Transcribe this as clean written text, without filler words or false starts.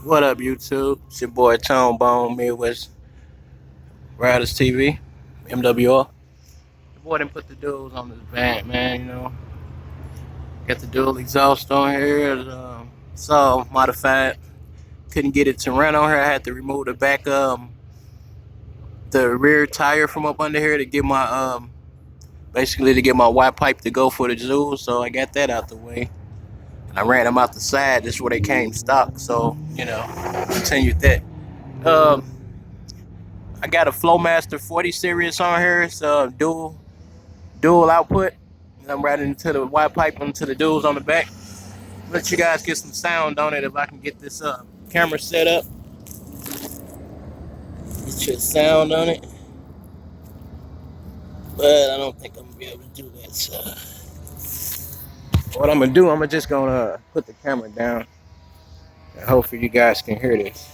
What up, YouTube? It's your boy Tone Bone, Midwest Riders TV, MWR. The boy didn't put the duals on this van, man. Got the dual exhaust on here. It's all modified. Couldn't get it to run on here. I had to remove the rear tire from up under here to get my basically to get my Y pipe to go for the duals. So I got that out the way. And I ran them out the side. This is where they came stock. So continued that. Um, I got a Flowmaster 40 series on here. It's dual output. And I'm riding into the Y pipe into the duals on the back. Let you guys get some sound on it if I can get this camera set up. Get your sound on it. But I don't think I'm gonna be able to do that. So what I'm gonna do, I'm just gonna put the camera down. And hopefully you guys can hear this.